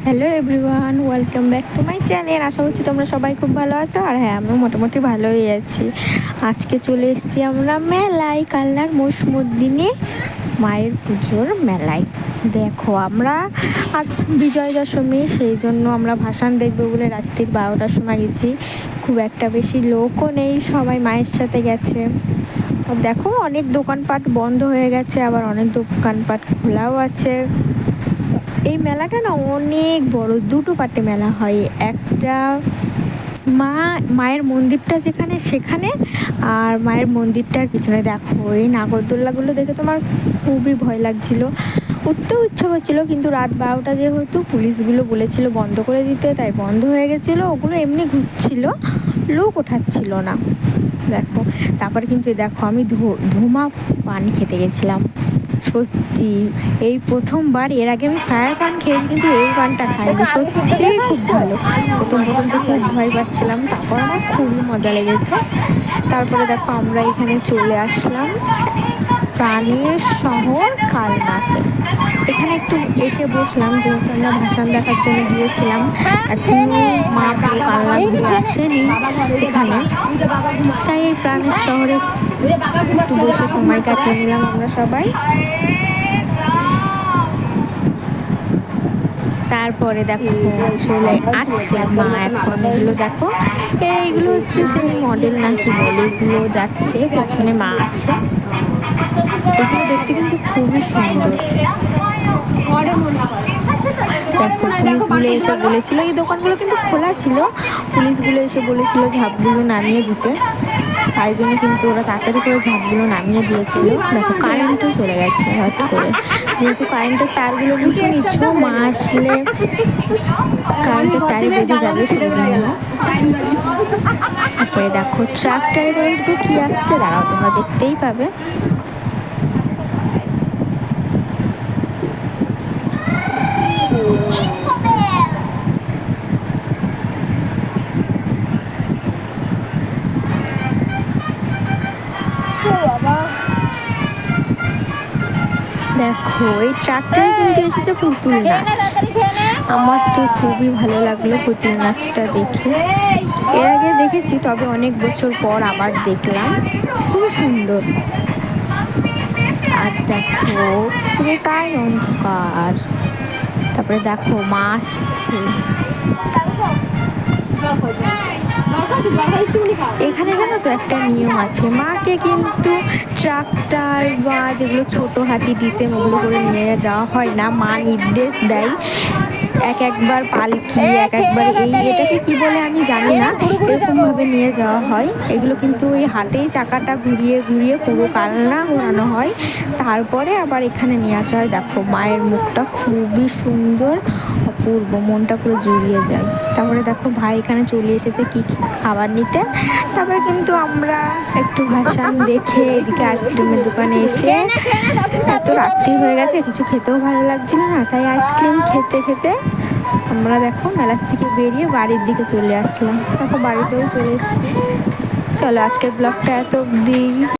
Hello everyone, welcome back to my channel. আশা করছি তোমরা সবাই খুব ভালো আছো। আর হ্যাঁ, আমিও মোটামুটি ভালোই আছি। আজকে চলে এসেছি আমরা মেলায়, কালনার মৌসমুদ্দিনে মায়ের পুজোর মেলায়। দেখো, আমরা আজ বিজয় দশমী, সেই জন্য আমরা ভাসান দেখবো বলে রাত্রির 12টার সময় গেছি। খুব একটা বেশি লোকও নেই, সবাই মায়ের সাথে গেছে। দেখো, অনেক দোকানপাট বন্ধ হয়ে গেছে, আবার অনেক দোকানপাট খোলাও আছে। মেলাটা না অনেক বড়, দুটো পার্টে মেলা হয়। একটা মায়ের মন্দিরটা যেখানে সেখানে, আর মায়ের মন্দিরটার পিছনে। দেখো, এই নাগরদোল্লাগুলো দেখে তোমার খুবই ভয় লাগছিল, উঠতেও ইচ্ছা করছিল, কিন্তু রাত 12টা যেহেতু পুলিশগুলো বলেছিল বন্ধ করে দিতে, তাই বন্ধ হয়ে গেছিলো। ওগুলো এমনি ঘুরছিল, লোক ওঠাচ্ছিল না। দেখো, তারপরে কিন্তু দেখো, আমি ধুমা পান খেতে গেছিলাম। সত্যি এই প্রথমবার, এর আগে আমি ফায়ার পান খেয়েছি, কিন্তু এই পানটা খাইনি। সত্যি খুব ভালো। প্রথম তো খুব ভয় পাচ্ছিলাম, তারপর আমার খুবই মজা লেগেছে। তারপরে দেখো, আমরা এখানে চলে আসলাম প্রাণের শহর কালনাতে। এখানে একটু এসে বসলাম, যেহেতু আমরা ভাসান দেখার জন্য গিয়েছিলাম। এখনো মা পুরো কালনা ঘুরে আসেনি এখানে, তাই এই প্রাণের শহরে একটু বসে সময় কাটিয়ে নিলাম আমরা সবাই। তারপরে দেখো, চলে আসছে মা এখন। এগুলো দেখো, এইগুলো হচ্ছে সেই মডেল নাকি বলে, এগুলো যাচ্ছে, পেছনে মা আছে। এগুলো দেখতে কিন্তু খুবই সুন্দর। দেখো, পুলিশগুলো এসে বলেছিল, এই দোকানগুলো কিন্তু খোলা ছিল, পুলিশগুলো এসে বলেছিল ঝাঁপগুলো নামিয়ে দিতে, তাই জন্য কিন্তু ওরা তাড়াতাড়ি করে ঝাঁপগুলো নামিয়ে দিয়েছিল। দেখো, কারেন্টও চলে গেছে হট করে, যেহেতু কারেন্টের তারগুলো নিচু নিচু, মা আসলে কারেন্টের তারে বেঁধে যাবে, সেই জন্য। তারপরে দেখো, ট্রাক্টরে করে কি আসছে, দাঁড়াও, তোমরা দেখতেই পাবে। দেখো, এই ট্রাকটাই কিন্তু এসেছে পুতুল নাচ। আমার তো খুবই ভালো লাগলো পুতুল নাচটা দেখে। এর আগে দেখেছি, তবে অনেক বছর পর আবার দেখলাম, খুবই সুন্দর। আর দেখো, পুরোটাই অন্ধকার। তারপরে দেখো, মা আসছে। এখানে জানো তো, একটা নিয়ম আছে, মাকে কিন্তু ট্রাক্টর বা যেগুলো ছোট হাতি ডিসেম ওগুলো করে নিয়ে যাওয়া হয় না। মা নির্দেশ দেয়, একবার পালকি, একবার এটাকে কি বলে আমি জানি না, এরকমভাবে নিয়ে যাওয়া হয়। এগুলো কিন্তু ওই হাতেই চাকাটা ঘুরিয়ে ঘুরিয়ে পুরো কালনা ঘোরানো হয়, তারপরে আবার এখানে নিয়ে আসা হয়। দেখো, মায়ের মুখটা খুবই সুন্দর, অপূর্ব, মনটা পুরো জুড়িয়ে যায়। তারপরে দেখো, ভাই এখানে চলে এসেছে কি খাবার নিতে। তারপরে কিন্তু আমরা একটু ভাসান দেখে এদিকে আইসক্রিমের দোকানে এসে, এত রাত্রি হয়ে গেছে, কিছু খেতেও ভালো লাগছিল না, তাই আইসক্রিম খেতে খেতে আমরা দেখো মেলার থেকে বেরিয়ে বাড়ির দিকে চলে আসলাম। দেখো, বাড়িতেও চলে এসেছি। চলো, আজকের ব্লগটা এত অবধি।